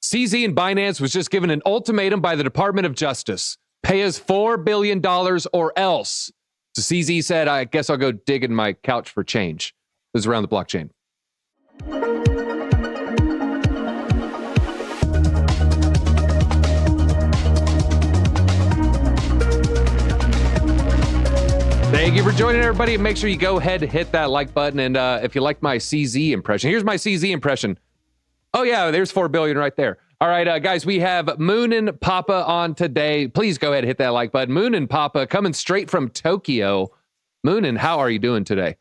CZ and Binance was just given an ultimatum by the Department of Justice. Pay us $4 billion or else. So CZ said, I guess I'll go dig in my couch for change. This is Around the Blockchain. Thank you for joining, everybody. Make sure you go ahead and hit that like button. And if you like my CZ impression, here's my CZ impression. Oh, yeah, there's $4 billion right there. All right, guys, we have Moonin Papa on today. Please go ahead and hit that like button. Moonin Papa coming straight from Tokyo. Moonin, how are you doing today?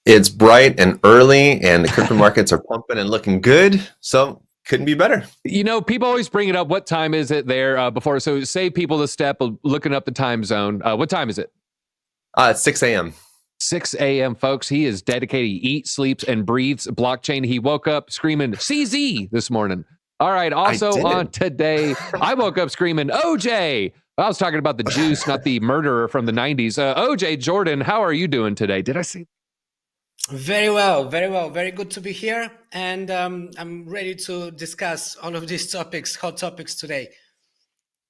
It's bright and early, and the crypto markets are pumping and looking good. So couldn't be better. You know, people always bring it up. What time is it there before? So save people the step of looking up the time zone. What time is it? It's 6 a.m. 6 a.m., folks. He is dedicated. He eats, sleeps, and breathes blockchain. He woke up screaming CZ this morning. All right. Also on today, I woke up screaming OJ. I was talking about the juice, not the murderer from the 90s. OJ Jordan, how are you doing today? Did I see? Very well, very well. Very good to be here. And I'm ready to discuss all of these topics, hot topics today.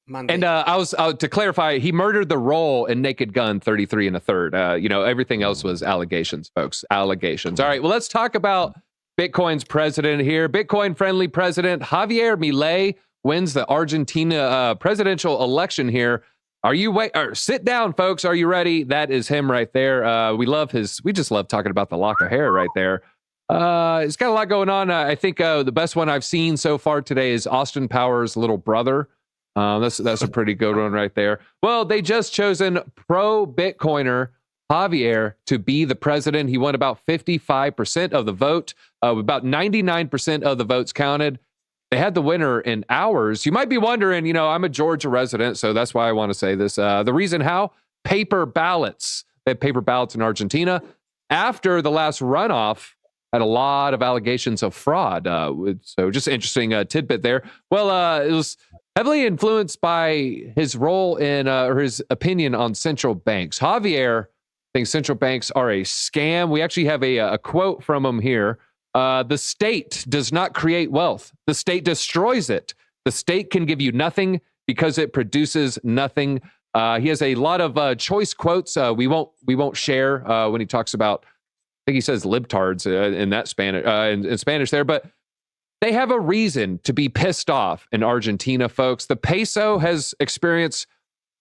Monday. And I was to clarify, he murdered the role in Naked Gun 33 and a third. Everything else was allegations, folks. Allegations. All right. Well, let's talk about Bitcoin's president here. Bitcoin-friendly president Javier Milei wins the Argentina presidential election here. Sit down, folks. Are you ready? That is him right there. We just love talking about the lock of hair right there. He's got a lot going on. I think the best one I've seen so far today is Austin Powers' little brother. That's a pretty good one right there. Well, they just chosen pro-Bitcoiner Javier to be the president. He won about 55% of the vote. About 99% of the votes counted. They had the winner in hours. You might be wondering, I'm a Georgia resident, so that's why I want to say this. The reason how? Paper ballots. They have paper ballots in Argentina. After the last runoff, had a lot of allegations of fraud. So just interesting tidbit there. Well, it was heavily influenced by his role in, or his opinion on central banks. Javier thinks central banks are a scam. We actually have a quote from him here. The state does not create wealth. The state destroys it. The state can give you nothing because it produces nothing. He has a lot of choice quotes. We won't share when he talks about, I think he says libtards in that Spanish, in Spanish there, but they have a reason to be pissed off in Argentina, folks. The peso has experienced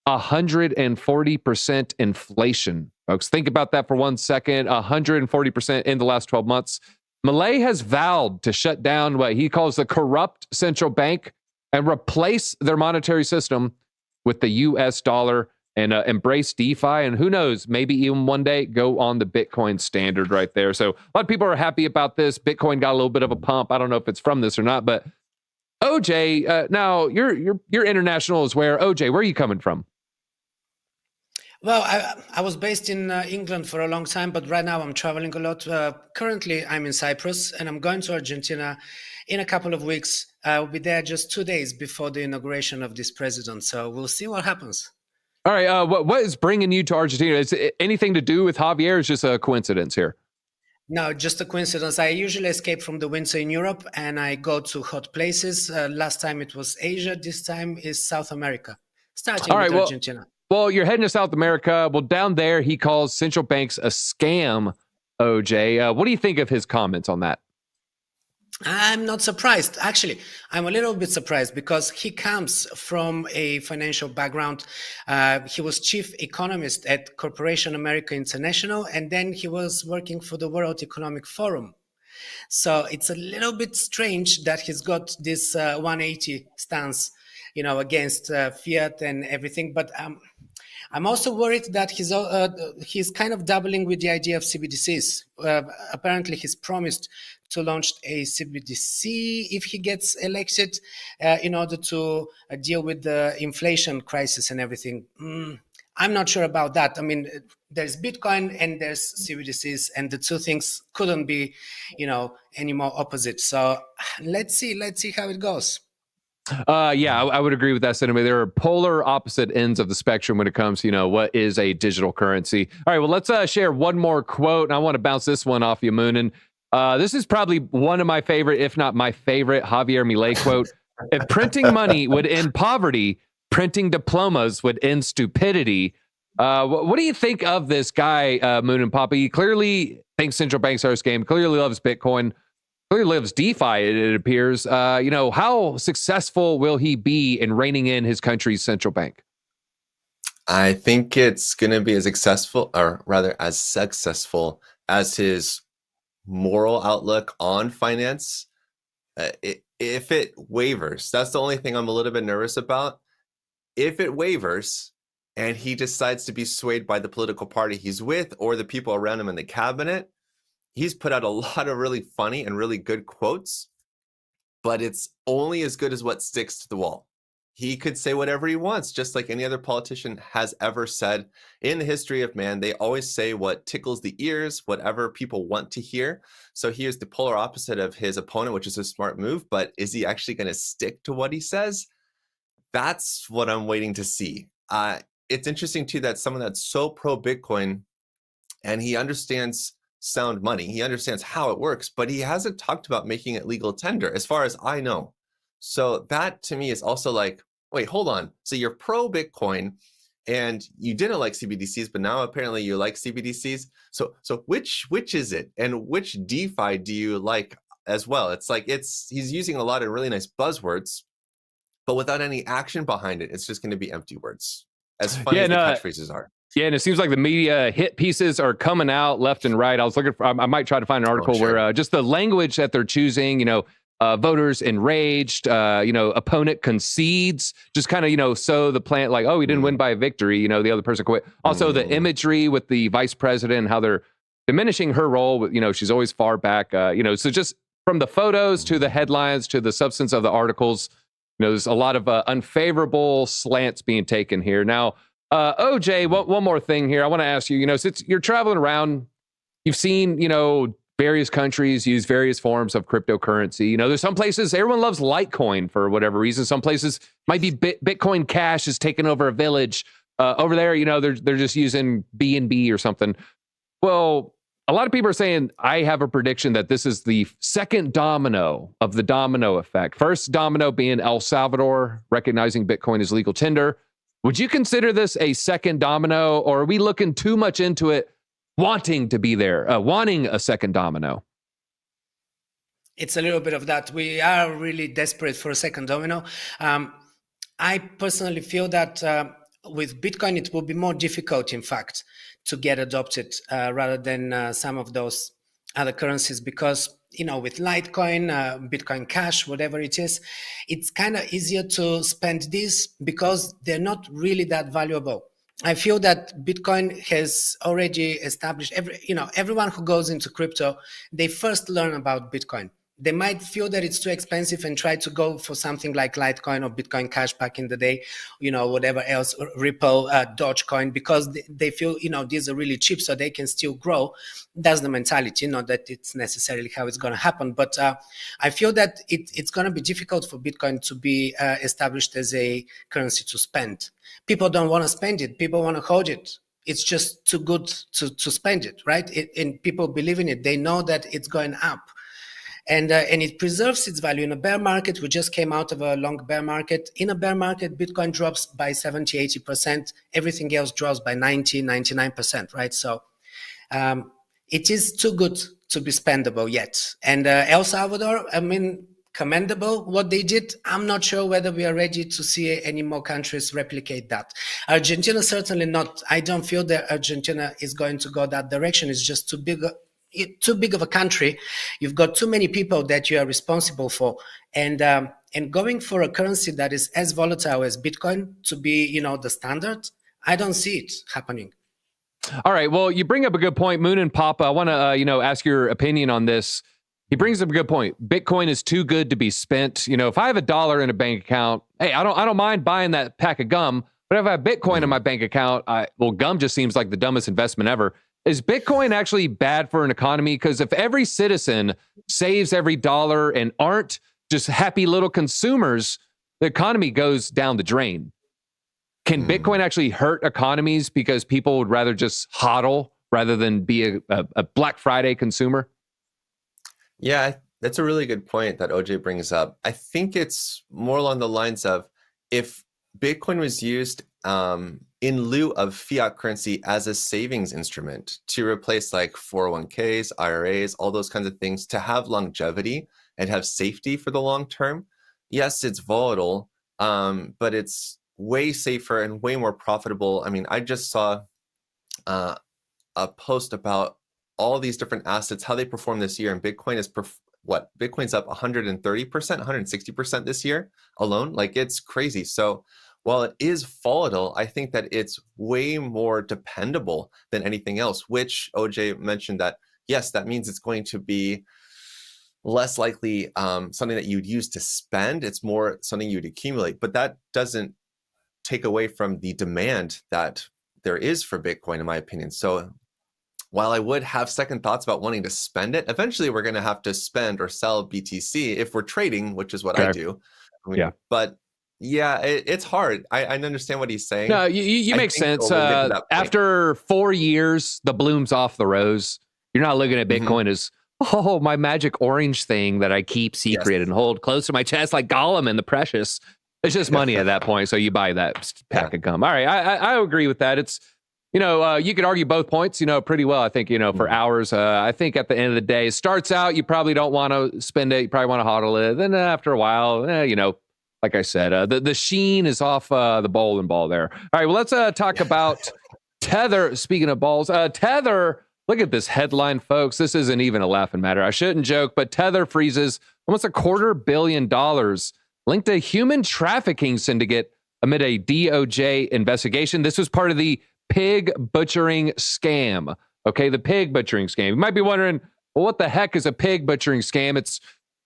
140% inflation, folks. Think about that for 1 second. 140% in the last 12 months. Milei has vowed to shut down what he calls the corrupt central bank and replace their monetary system with the U.S. dollar and embrace DeFi. And who knows, maybe even one day go on the Bitcoin standard right there. So a lot of people are happy about this. Bitcoin got a little bit of a pump. I don't know if it's from this or not, but OJ, now you're international as well. OJ, where are you coming from? Well, I was based in England for a long time, but right now I'm traveling a lot. Currently, I'm in Cyprus, and I'm going to Argentina in a couple of weeks. I will be there just 2 days before the inauguration of this president. So we'll see what happens. All right. What is bringing you to Argentina? Is it anything to do with Javier? Or is just a coincidence here? No, just a coincidence. I usually escape from the winter in Europe, and I go to hot places. Last time it was Asia. This time is South America, starting with Argentina. Well, you're heading to South America. Well, down there, he calls central banks a scam, OJ. What do you think of his comments on that? I'm not surprised. Actually, I'm a little bit surprised because he comes from a financial background. He was chief economist at Corporation America International, and then he was working for the World Economic Forum. So it's a little bit strange that he's got this 180 stance, against fiat and everything. But I'm also worried that he's kind of doubling with the idea of CBDCs. Apparently, he's promised to launch a CBDC if he gets elected in order to deal with the inflation crisis and everything. I'm not sure about that. I mean, there's Bitcoin and there's CBDCs, and the two things couldn't be, any more opposite. So let's see how it goes. Yeah, I would agree with that sentiment. There are polar opposite ends of the spectrum when it comes to, what is a digital currency. All right, well, let's share one more quote. And I want to bounce this one off you, Moonin. This is probably one of my favorite, if not my favorite, Javier Milei quote. If printing money would end poverty, printing diplomas would end stupidity. What do you think of this guy, Moonin Papa? He clearly thinks central banks are a scam, clearly loves Bitcoin, clearly loves DeFi, it appears. How successful will he be in reining in his country's central bank? I think it's going to be as successful, or rather as successful as his moral outlook on finance. If it wavers, that's the only thing I'm a little bit nervous about. If it wavers and he decides to be swayed by the political party he's with or the people around him in the cabinet, he's put out a lot of really funny and really good quotes, but it's only as good as what sticks to the wall. He could say whatever he wants, just like any other politician has ever said in the history of man. They always say what tickles the ears, whatever people want to hear. So he is the polar opposite of his opponent, which is a smart move. But is he actually going to stick to what he says? That's what I'm waiting to see. It's interesting, too, that someone that's so pro-Bitcoin and he understands sound money, he understands how it works, but he hasn't talked about making it legal tender, as far as I know. So that to me is also like, wait, hold on. So you're pro-Bitcoin and you didn't like CBDCs, but now apparently you like CBDCs. So which is it? And which DeFi do you like as well? It's like he's using a lot of really nice buzzwords, but without any action behind it. It's just going to be empty words, as funny as the catchphrases are. Yeah, and it seems like the media hit pieces are coming out left and right. I was looking for, I might try to find an article where just the language that they're choosing, voters enraged, opponent concedes, just kind of, sow the plant like, oh, he didn't win by a victory, the other person quit. Also the imagery with the vice president, how they're diminishing her role, she's always far back, so just from the photos to the headlines to the substance of the articles, there's a lot of unfavorable slants being taken here. Now, OJ, one more thing here. I want to ask you, since you're traveling around, you've seen, various countries use various forms of cryptocurrency. There's some places everyone loves Litecoin for whatever reason. Some places might be Bitcoin Cash is taking over a village. Over there, they're just using BNB or something. Well, a lot of people are saying, I have a prediction that this is the second domino of the domino effect. First domino being El Salvador recognizing Bitcoin as legal tender. Would you consider this a second domino, or are we looking too much into it, wanting to be there, wanting a second domino? It's a little bit of that. We are really desperate for a second domino. I personally feel that with Bitcoin, it will be more difficult, in fact, to get adopted rather than some of those other currencies, because with Litecoin, Bitcoin Cash, whatever it is, it's kind of easier to spend these because they're not really that valuable. I feel that Bitcoin has already established everyone who goes into crypto, they first learn about Bitcoin. They might feel that it's too expensive and try to go for something like Litecoin or Bitcoin Cash back in the day, whatever else, Ripple, Dogecoin, because they feel, these are really cheap so they can still grow. That's the mentality, not that it's necessarily how it's going to happen. But I feel that it's going to be difficult for Bitcoin to be established as a currency to spend. People don't want to spend it. People want to hold it. It's just too good to spend it, right? And people believe in it. They know that it's going up. And it preserves its value. In a bear market, we just came out of a long bear market. In a bear market, Bitcoin drops by 70, 80%. Everything else drops by 90, 99%, right? So it is too good to be spendable yet. And El Salvador, commendable what they did. I'm not sure whether we are ready to see any more countries replicate that. Argentina, certainly not. I don't feel that Argentina is going to go that direction. It's just too big of a country. You've got too many people that you are responsible for, and going for a currency that is as volatile as Bitcoin to be, the standard, I don't see it happening. All right. Well, you bring up a good point, Moonin Papa. I want to, ask your opinion on this. He brings up a good point. Bitcoin is too good to be spent. If I have $1 in a bank account, hey, I don't mind buying that pack of gum. But if I have Bitcoin in my bank account, gum just seems like the dumbest investment ever. Is Bitcoin actually bad for an economy? Because if every citizen saves every dollar and aren't just happy little consumers, the economy goes down the drain. Can Bitcoin actually hurt economies because people would rather just hodl rather than be a Black Friday consumer? Yeah, that's a really good point that OJ brings up. I think it's more along the lines of if Bitcoin was used in lieu of fiat currency as a savings instrument to replace like 401ks, IRAs, all those kinds of things to have longevity and have safety for the long term. Yes, it's volatile, but it's way safer and way more profitable. I mean, I just saw uh, a post about all these different assets, how they perform this year, and Bitcoin is Bitcoin's up 130%, 160% this year alone. Like, it's crazy. So while it is volatile, I think that it's way more dependable than anything else, which OJ mentioned that, yes, that means it's going to be less likely something that you'd use to spend. It's more something you'd accumulate, but that doesn't take away from the demand that there is for Bitcoin, in my opinion. So while I would have second thoughts about wanting to spend it, eventually we're going to have to spend or sell BTC if we're trading, which is what I do. I mean, Yeah. But yeah, it's hard. I understand what he's saying. No, you make sense. We'll get to that point. After 4 years, the bloom's off the rose. You're not looking at Bitcoin as, oh, my magic orange thing that I keep secret and hold close to my chest like Gollum and the Precious. It's just money at that point. So you buy that pack of gum. All right. I agree with that. It's, you could argue both points, pretty well. I think, for hours. I think at the end of the day, it starts out, you probably don't want to spend it. You probably want to hodl it. Then after a while, like I said, the sheen is off the bowling ball there. All right, well, let's talk about Tether. Speaking of balls, Tether, look at this headline, folks. This isn't even a laughing matter. I shouldn't joke, but Tether freezes almost $250 million linked to human trafficking syndicate amid a DOJ investigation. This was part of the pig butchering scam. Okay, the pig butchering scam. You might be wondering, well, what the heck is a pig butchering scam? It's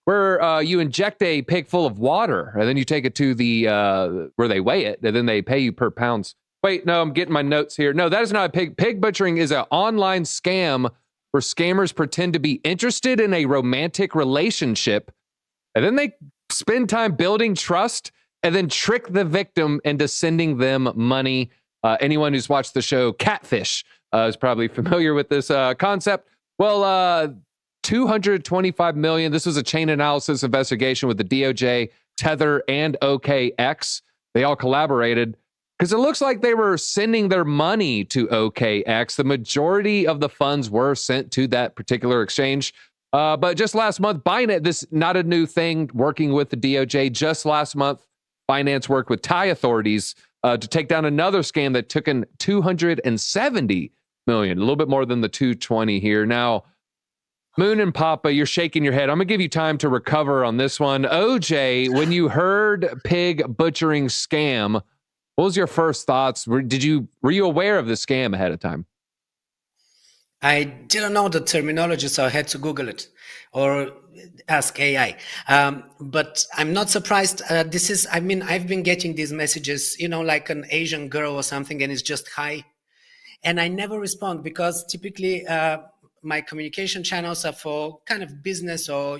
where you inject a pig full of water and then you take it to the where they weigh it and then they pay you per pounds. Wait, no, I'm getting my notes here. No, that is not a pig. Pig butchering is an online scam where scammers pretend to be interested in a romantic relationship and then they spend time building trust and then trick the victim into sending them money. Anyone who's watched the show Catfish is probably familiar with this concept. Well, 225 million. This was a chain analysis investigation with the DOJ, Tether, and OKX. They all collaborated because it looks like they were sending their money to OKX. The majority of the funds were sent to that particular exchange. But just last month, Binance, this not a new thing, working with the DOJ. Just last month, Binance worked with Thai authorities to take down another scam that took in 270 million, a little bit more than the 220 here. Now, Moonin Papa, you're shaking your head. I'm going to give you time to recover on this one. OJ, when you heard pig butchering scam, what was your first thoughts? Were you aware of the scam ahead of time? I didn't know the terminology, so I had to Google it or ask AI. But I'm not surprised. I've been getting these messages, like an Asian girl or something, and it's just hi. And I never respond because typically my communication channels are for kind of business or,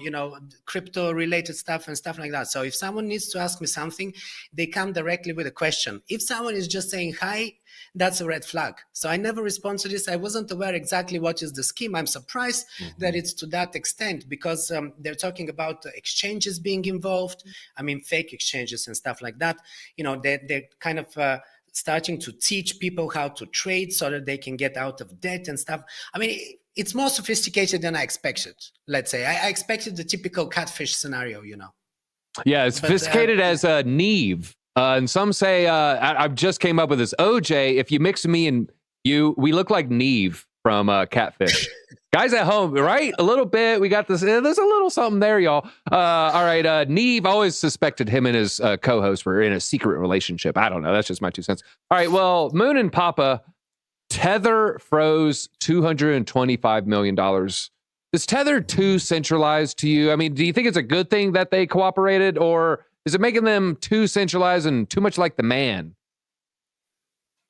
crypto related stuff and stuff like that. So if someone needs to ask me something, they come directly with a question. If someone is just saying hi, that's a red flag. So I never respond to this. I wasn't aware exactly what is the scheme. I'm surprised that it's to that extent because they're talking about exchanges being involved. I mean, fake exchanges and stuff like that. They're kind of starting to teach people how to trade so that they can get out of debt and stuff. I mean, it's more sophisticated than I expected. Let's say I expected the typical catfish scenario, Yeah, it's sophisticated as a Neve. And some say, I just came up with this. OJ, if you mix me and you, we look like Neve from Catfish. Guys at home, right? A little bit. We got this. There's a little something there, y'all. All right. Neve, always suspected him and his co-host were in a secret relationship. I don't know. That's just my 2 cents. All right. Well, Moonin Papa, Tether froze $225 million. Is Tether too centralized to you? I mean, do you think it's a good thing that they cooperated, or is it making them too centralized and too much like the man?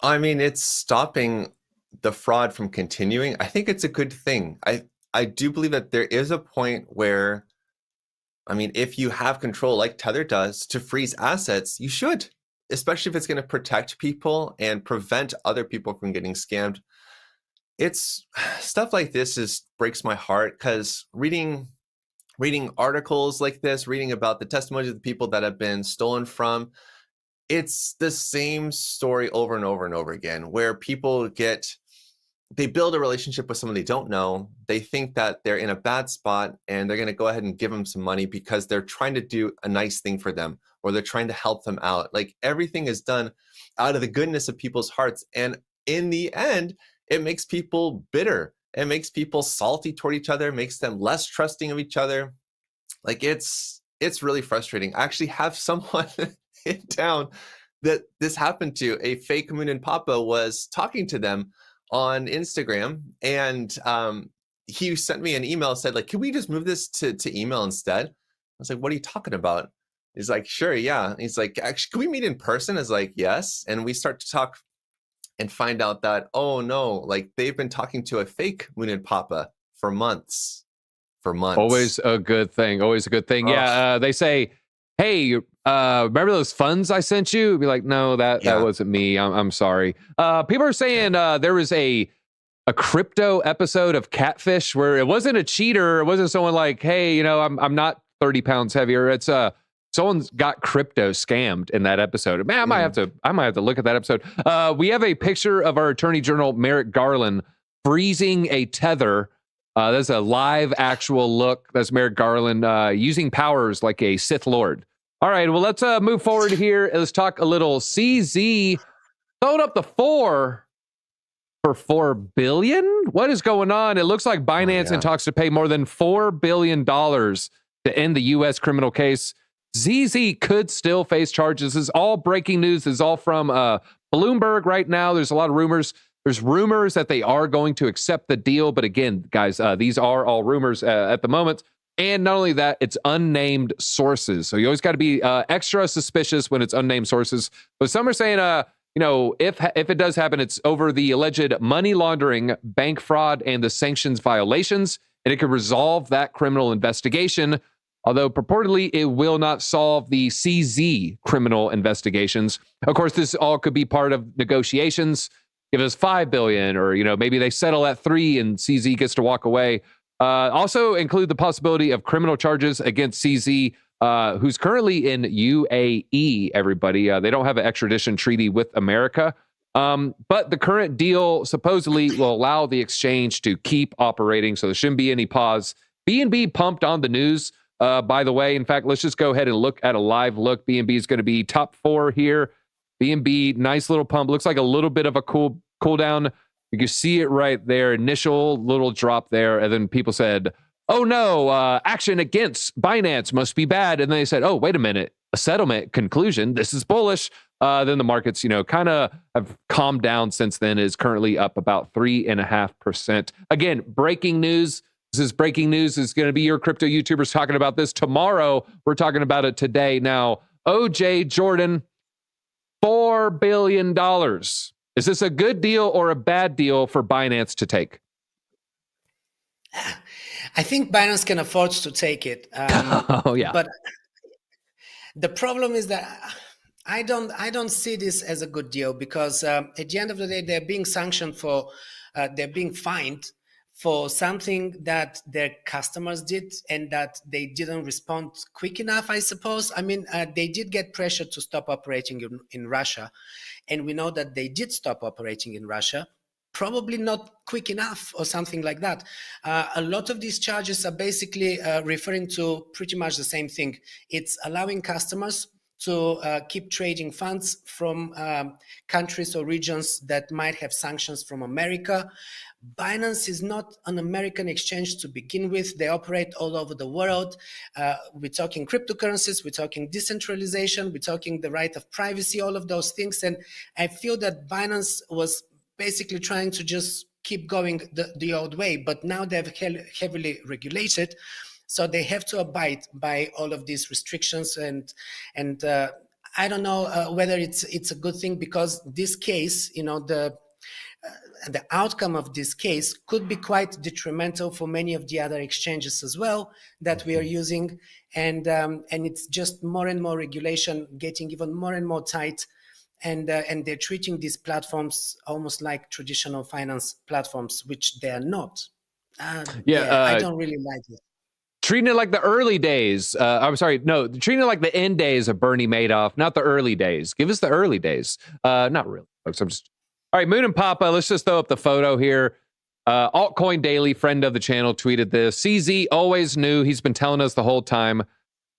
I mean, it's stopping the fraud from continuing. I think it's a good thing. I do believe that there is a point where, I mean, if you have control like Tether does to freeze assets, you should, especially if it's going to protect people and prevent other people from getting scammed. It's stuff like this breaks my heart because reading reading articles like this, reading about the testimonies of the people that have been stolen from, it's the same story over and over and over again, where people they build a relationship with someone they don't know. They think that they're in a bad spot and they're going to go ahead and give them some money because they're trying to do a nice thing for them, or they're trying to help them out. Like, everything is done out of the goodness of people's hearts. And in the end, it makes people bitter. It makes people salty toward each other, makes them less trusting of each other. Like, it's really frustrating. I actually have someone in town that this happened to. A fake Moonin Papa was talking to them on Instagram, and he sent me an email, said, like, can we just move this to email instead? I was like, what are you talking about? He's like, sure, yeah. He's like, actually, can we meet in person? I was like, yes. And we start to talk and find out that, oh no, like, they've been talking to a fake Moonin Papa for months. Always a good thing. Always a good thing. Yeah. They say, hey, remember those funds I sent you? Be like, no, that wasn't me. I'm sorry. People are saying there was a crypto episode of Catfish where it wasn't a cheater. It wasn't someone like, hey, I'm not 30 pounds heavier. It's someone's got crypto scammed in that episode. Man, I might have to look at that episode. We have a picture of our Attorney General Merrick Garland freezing a tether. That's a live actual look. That's Merrick Garland using powers like a Sith Lord. All right, well, let's move forward here. Let's talk a little CZ. Throwing up the 4 for $4 billion? What is going on? It looks like Binance in talks to pay more than $4 billion to end the U.S. criminal case. ZZ could still face charges. This is all breaking news. This is all from Bloomberg right now. There's a lot of rumors. There's rumors that they are going to accept the deal. But again, guys, these are all rumors at the moment. And not only that, it's unnamed sources. So you always got to be extra suspicious when it's unnamed sources. But some are saying, if it does happen, it's over the alleged money laundering, bank fraud, and the sanctions violations. And it could resolve that criminal investigation. Although purportedly it will not solve the CZ criminal investigations. Of course, this all could be part of negotiations. Give us $5 billion, or maybe they settle at $3 billion and CZ gets to walk away. Also include the possibility of criminal charges against CZ, who's currently in UAE. Everybody, they don't have an extradition treaty with America, but the current deal supposedly will allow the exchange to keep operating, so there shouldn't be any pause. BNB pumped on the news. By the way, in fact, let's just go ahead and look at a live look. BNB is going to be top 4 here. BNB, nice little pump. Looks like a little bit of a cool down. You can see it right there. Initial little drop there. And then people said, oh no, action against Binance must be bad. And then they said, oh, wait a minute, a settlement conclusion. This is bullish. Then the markets, kind of have calmed down since then. Is currently up about 3.5%. Again, breaking news. This is breaking news. Is going to be your crypto YouTubers talking about this tomorrow. We're talking about it today. Now, OJ Jordan, $4 billion. Is this a good deal or a bad deal for Binance to take? I think Binance can afford to take it. But the problem is that I don't see this as a good deal, because at the end of the day, they're being sanctioned for, they're being fined for something that their customers did and that they didn't respond quick enough, I suppose. I mean, they did get pressure to stop operating in Russia. And we know that they did stop operating in Russia, probably not quick enough or something like that. A lot of these charges are basically referring to pretty much the same thing. It's allowing customers to keep trading funds from countries or regions that might have sanctions from America. Binance is not an American exchange to begin with. They operate all over the world. We're talking cryptocurrencies, we're talking decentralization, we're talking the right of privacy, all of those things. And I feel that Binance was basically trying to just keep going the old way, but now they're heavily regulated. So they have to abide by all of these restrictions. And I don't know whether it's a good thing, because this case, the outcome of this case could be quite detrimental for many of the other exchanges as well that we are using. And it's just more and more regulation getting even more and more tight. And they're treating these platforms almost like traditional finance platforms, which they are not. I don't really like it. treating it like the early days. I'm sorry, no, treating it like the end days of Bernie Madoff, not the early days. Give us the early days. Not really, folks. All right, Moonin Papa, let's just throw up the photo here. Altcoin Daily, friend of the channel, tweeted this. CZ always knew. He's been telling us the whole time.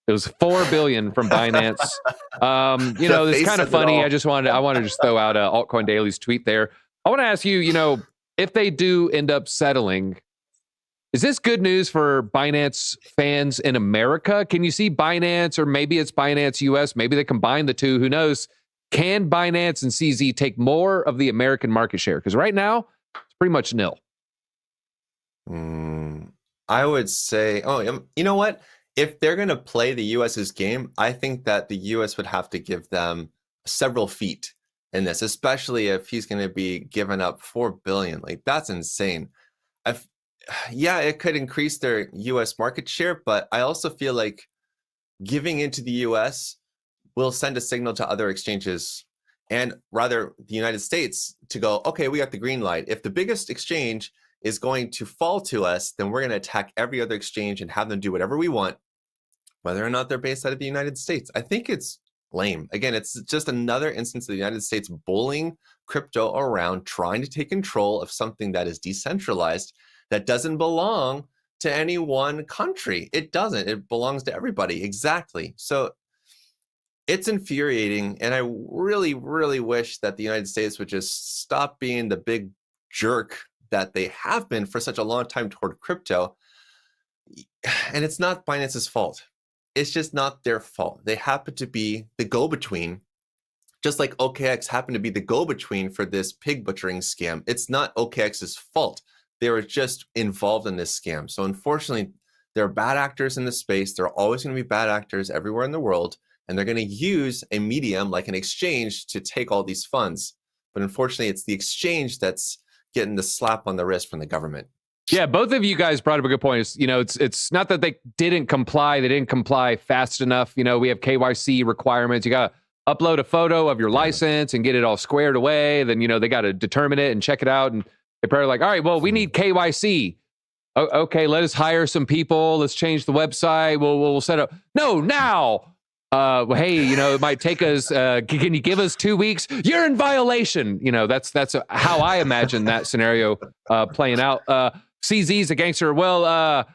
It was $4 billion from Binance. It's kind of funny. I wanted to just throw out Altcoin Daily's tweet there. I want to ask you, if they do end up settling, is this good news for Binance fans in America? Can you see Binance, or maybe it's Binance US, maybe they combine the two, who knows? Can Binance and CZ take more of the American market share? Because right now, it's pretty much nil. I would say, you know what? If they're going to play the US's game, I think that the US would have to give them several feet in this, especially if he's going to be giving up $4 billion. Like, that's insane. Yeah, it could increase their US market share, but I also feel like giving into the US will send a signal to other exchanges, and rather the United States, to go, okay, we got the green light. If the biggest exchange is going to fall to us, then we're going to attack every other exchange and have them do whatever we want, whether or not they're based out of the United States. I think it's lame. Again, it's just another instance of the United States bullying crypto around, trying to take control of something that is decentralized, that doesn't belong to any one country. It doesn't. It belongs to everybody. Exactly. So it's infuriating. And I really, really wish that the United States would just stop being the big jerk that they have been for such a long time toward crypto. And it's not Binance's fault. It's just not their fault. They happen to be the go-between, just like OKX happened to be the go-between for this pig butchering scam. It's not OKX's fault. They were just involved in this scam. So unfortunately, there are bad actors in this space. There are always going to be bad actors everywhere in the world, and they're going to use a medium like an exchange to take all these funds. But unfortunately, it's the exchange that's getting the slap on the wrist from the government. Yeah, both of you guys brought up a good point. It's not that they didn't comply. They didn't comply fast enough. We have KYC requirements. You got to upload a photo of your license and get it all squared away. Then, they got to determine it and check it out. And they're probably like, all right, well, we need KYC. Okay, let us hire some people. Let's change the website. We'll set up. No, now. Hey, it might take us, can you give us 2 weeks? You're in violation. That's how I imagine that scenario playing out. CZ's a gangster. Well,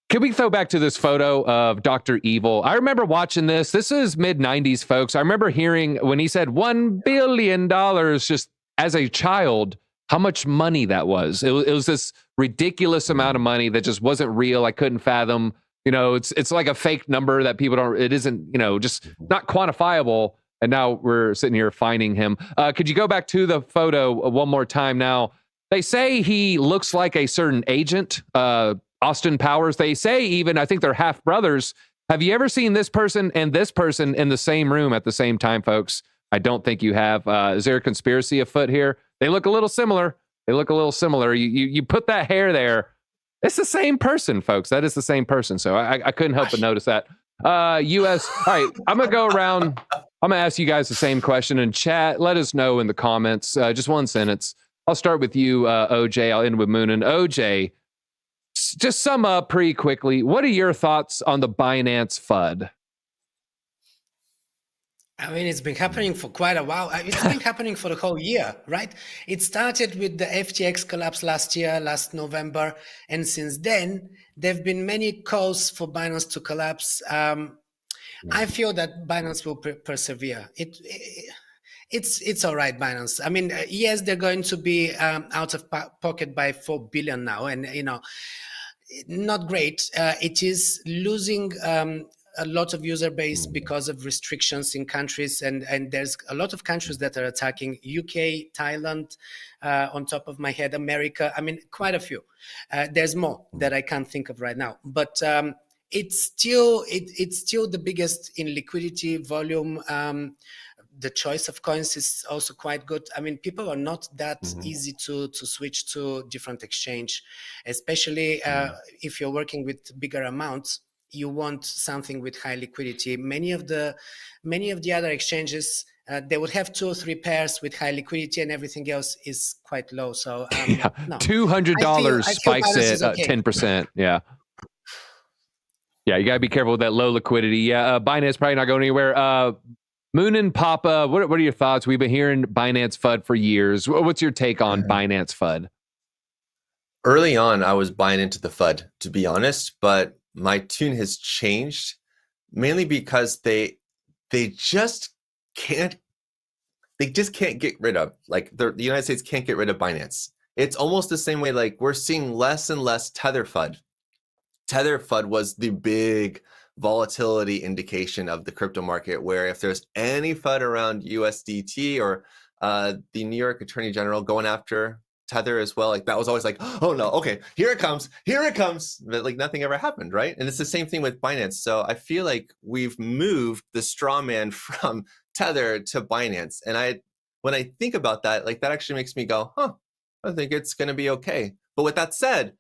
can we throw back to this photo of Dr. Evil? I remember watching this. This is mid-90s, folks. I remember hearing when he said $1 billion just as a child, how much money that was. It was this ridiculous amount of money that just wasn't real. I couldn't fathom. It's like a fake number that people don't, it isn't, just not quantifiable. And now we're sitting here finding him. Could you go back to the photo one more time now? They say he looks like a certain agent, Austin Powers. They say even, I think they're half brothers. Have you ever seen this person and this person in the same room at the same time, folks? I don't think you have. Is there a conspiracy afoot here? They look a little similar. You put that hair there. It's the same person, folks. That is the same person. So I couldn't help but notice that. US. All right, I'm going to go around. I'm going to ask you guys the same question in chat. Let us know in the comments. Just one sentence. I'll start with you, OJ. I'll end with Moonin. OJ, just sum up pretty quickly. What are your thoughts on the Binance FUD? I mean, it's been happening for quite a while. It's been happening for the whole year, right? It started with the FTX collapse last November. And since then, there have been many calls for Binance to collapse. I feel that Binance will persevere. It's all right, Binance. I mean, yes, they're going to be out of pocket by $4 billion now. And, not great. It is losing a lot of user base because of restrictions in countries, and there's a lot of countries that are attacking. UK, Thailand, on top of my head, America. I mean, quite a few. There's more that I can't think of right now, but it's still the biggest in liquidity volume. The choice of coins is also quite good. I mean, people are not that easy to switch to different exchange, especially if you're working with bigger amounts. You want something with high liquidity. Many of the other exchanges, they would have 2 or 3 pairs with high liquidity, and everything else is quite low. So no. $200 spikes it 10%. Yeah. Yeah, you got to be careful with that low liquidity. Yeah, Binance probably not going anywhere. Moonin Papa, what are your thoughts? We've been hearing Binance FUD for years. What's your take on Binance FUD? Early on, I was buying into the FUD, to be honest, but my tune has changed mainly because they just can't get rid of, like, the United States can't get rid of Binance. It's almost the same way, like, we're seeing less and less Tether FUD. Tether FUD was the big volatility indication of the crypto market, where if there's any FUD around USDT or the New York Attorney General going after Tether as well, like, that was always like, oh no, okay, here it comes, but like nothing ever happened, right? And it's the same thing with Binance. So I feel like we've moved the straw man from Tether to Binance, and when I think about that, like, that actually makes me go, I think it's going to be okay. But with that said,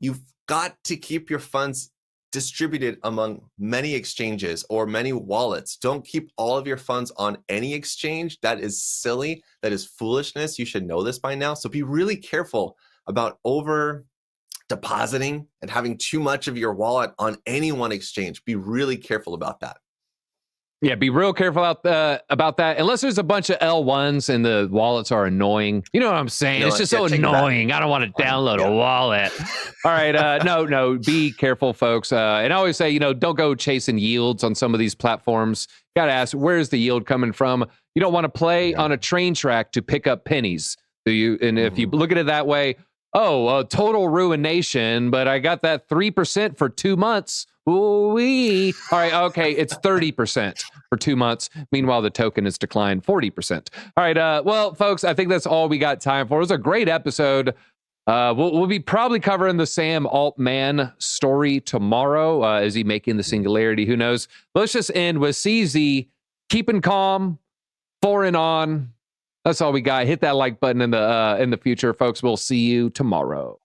you've got to keep your funds distributed among many exchanges or many wallets. Don't keep all of your funds on any exchange. That is silly. That is foolishness. You should know this by now. So be really careful about over depositing and having too much of your wallet on any one exchange. Be really careful about that. Yeah, be real careful about that. Unless there's a bunch of L1s and the wallets are annoying. You know what I'm saying? It's just so annoying. I don't want to download a wallet. All right. No, be careful, folks. And I always say, don't go chasing yields on some of these platforms. You got to ask, where's the yield coming from? You don't want to play on a train track to pick up pennies, do you? And if you look at it that way, total ruination, but I got that 3% for 2 months. Ooh-wee. All right, okay, it's 30% for 2 months. Meanwhile, the token has declined 40%. All right, well, folks, I think that's all we got time for. It was a great episode. We'll be probably covering the Sam Altman story tomorrow. Is he making the singularity? Who knows? Let's just end with CZ keeping calm, foreign on. That's all we got. Hit that like button in the future, folks. We'll see you tomorrow.